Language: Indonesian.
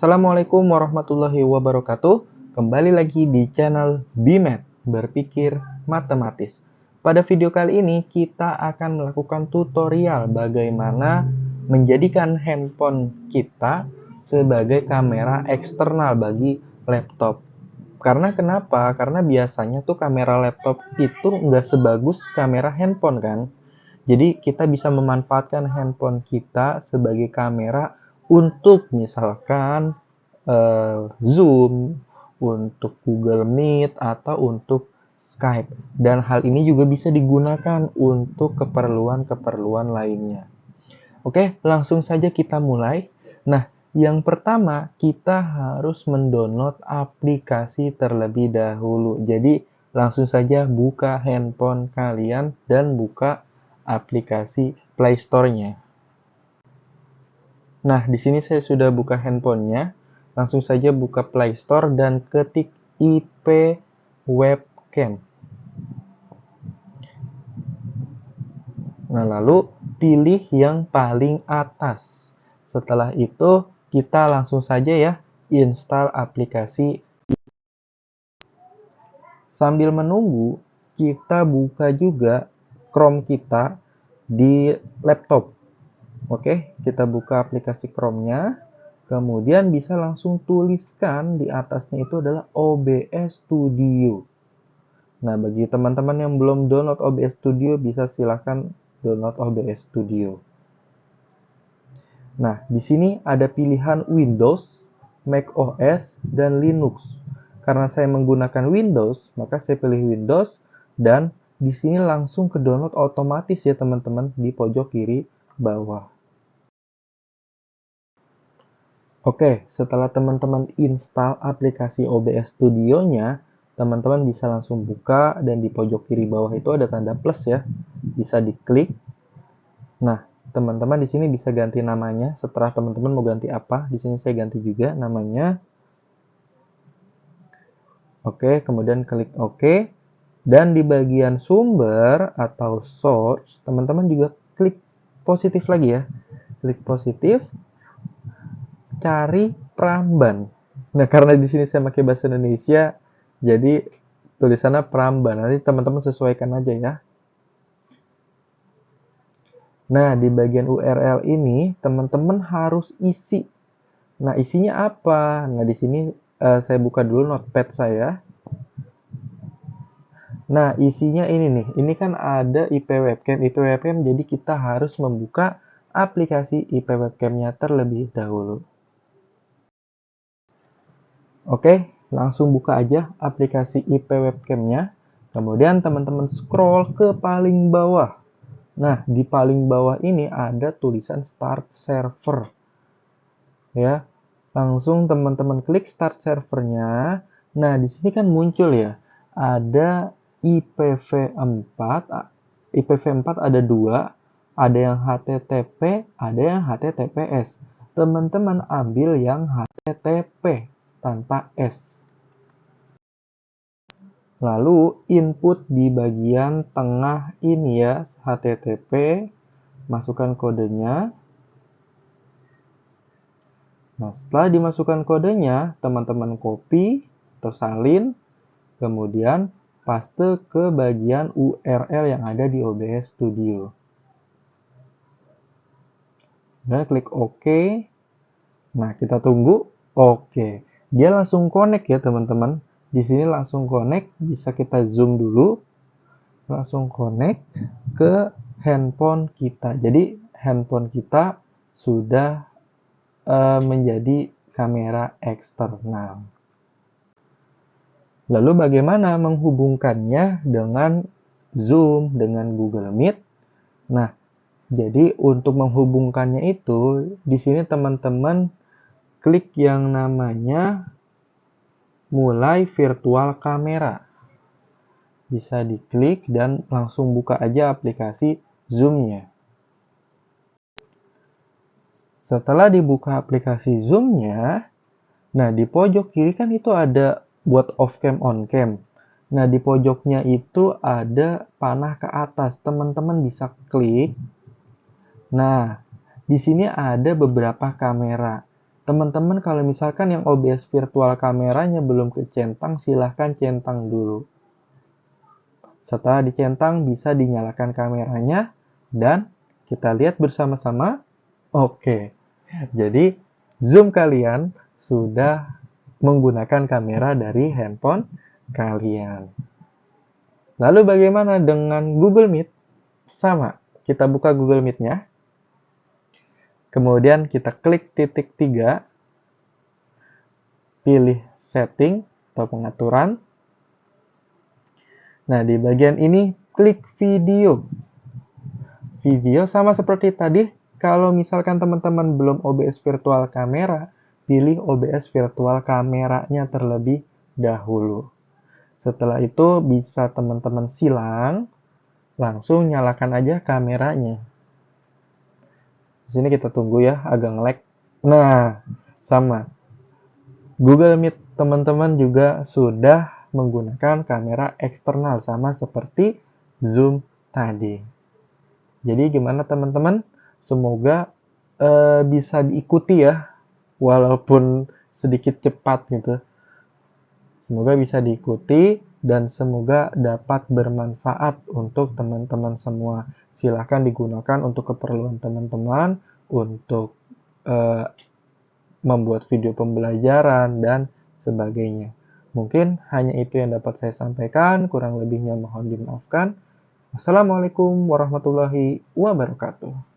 Assalamualaikum warahmatullahi wabarakatuh. Kembali lagi di channel BMath, berpikir matematis. Pada video kali ini kita akan melakukan tutorial bagaimana menjadikan handphone kita sebagai kamera eksternal bagi laptop. Karena kenapa? Karena biasanya tuh kamera laptop itu nggak sebagus kamera handphone kan. Jadi kita bisa memanfaatkan handphone kita sebagai kamera untuk misalkan Zoom, untuk Google Meet, atau untuk Skype. Dan hal ini juga bisa digunakan untuk keperluan-keperluan lainnya. Oke, langsung saja kita mulai. Nah, yang pertama kita harus mendownload aplikasi terlebih dahulu. Jadi, langsung saja buka handphone kalian dan buka aplikasi Play Store-nya. Nah, di sini saya sudah buka handphonenya. Langsung saja buka Play Store dan ketik IP Webcam. Nah, lalu pilih yang paling atas. Setelah itu, kita langsung saja ya install aplikasi. Sambil menunggu, kita buka juga Chrome kita di laptop. Oke, kita buka aplikasi Chrome-nya. Kemudian bisa langsung tuliskan di atasnya itu adalah OBS Studio. Nah, bagi teman-teman yang belum download OBS Studio, bisa silahkan download OBS Studio. Nah, di sini ada pilihan Windows, Mac OS, dan Linux. Karena saya menggunakan Windows, maka saya pilih Windows, dan di sini langsung ke download otomatis ya teman-teman di pojok kiri bawah. Oke, setelah teman-teman install aplikasi OBS Studio-nya, teman-teman bisa langsung buka dan di pojok kiri bawah itu ada tanda plus ya. Bisa diklik. Nah, teman-teman di sini bisa ganti namanya. Setelah teman-teman mau ganti apa, di sini saya ganti juga namanya. Oke, kemudian klik OK. Dan di bagian sumber atau source, teman-teman juga klik positif lagi ya. Klik positif. Cari Pramban. Nah, karena di sini saya pakai bahasa Indonesia, jadi tulisannya Pramban. Nanti teman-teman sesuaikan aja ya. Nah, di bagian URL ini teman-teman harus isi. Nah, isinya apa? Nah, di sini saya buka dulu notepad saya. Nah, isinya ini nih. Ini kan ada IP webcam. IP webcam, jadi kita harus membuka aplikasi IP webcamnya terlebih dahulu. Oke, langsung buka aja aplikasi IP webcamnya. Kemudian teman-teman scroll ke paling bawah. Nah, di paling bawah ini ada tulisan Start Server. Ya, langsung teman-teman klik Start Servernya. Nah, di sini kan muncul ya, ada IPv4. IPv4 ada dua, ada yang HTTP, ada yang HTTPS. Teman-teman ambil yang HTTP tanpa S. Lalu input di bagian tengah ini ya, HTTP, masukkan kodenya. Nah, setelah dimasukkan kodenya, teman-teman copy atau salin, kemudian paste ke bagian URL yang ada di OBS Studio. Dan klik OK. Nah, kita tunggu. Oke. Dia langsung connect ya, teman-teman. Di sini langsung connect, bisa kita zoom dulu. Langsung connect ke handphone kita. Jadi, handphone kita sudah menjadi kamera eksternal. Lalu bagaimana menghubungkannya dengan Zoom, dengan Google Meet? Nah, jadi untuk menghubungkannya itu, di sini teman-teman klik yang namanya mulai virtual kamera. Bisa diklik dan langsung buka aja aplikasi Zoom-nya. Setelah dibuka aplikasi Zoom-nya, nah di pojok kiri kan itu ada buat off cam on cam. Nah di pojoknya itu ada panah ke atas, teman-teman bisa klik. Nah di sini ada beberapa kamera. Teman-teman kalau misalkan yang OBS virtual kameranya belum kecentang, silahkan centang dulu. Setelah dicentang, bisa dinyalakan kameranya, dan kita lihat bersama-sama. Oke, jadi Zoom kalian sudah menggunakan kamera dari handphone kalian. Lalu bagaimana dengan Google Meet? Sama, kita buka Google Meet-nya. Kemudian kita klik titik 3, pilih setting atau pengaturan. Nah, di bagian ini klik video. Video sama seperti tadi, kalau misalkan teman-teman belum OBS virtual kamera, pilih OBS virtual kameranya terlebih dahulu. Setelah itu bisa teman-teman silang, langsung nyalakan aja kameranya. Di sini kita tunggu ya, agak nge-lag. Nah, sama. Google Meet teman-teman juga sudah menggunakan kamera eksternal sama seperti Zoom tadi. Jadi gimana teman-teman? Semoga bisa diikuti ya, walaupun sedikit cepat gitu. Semoga bisa diikuti dan semoga dapat bermanfaat untuk teman-teman semua. Silahkan digunakan untuk keperluan teman-teman, untuk membuat video pembelajaran, dan sebagainya. Mungkin hanya itu yang dapat saya sampaikan, kurang lebihnya mohon dimaafkan. Wassalamualaikum warahmatullahi wabarakatuh.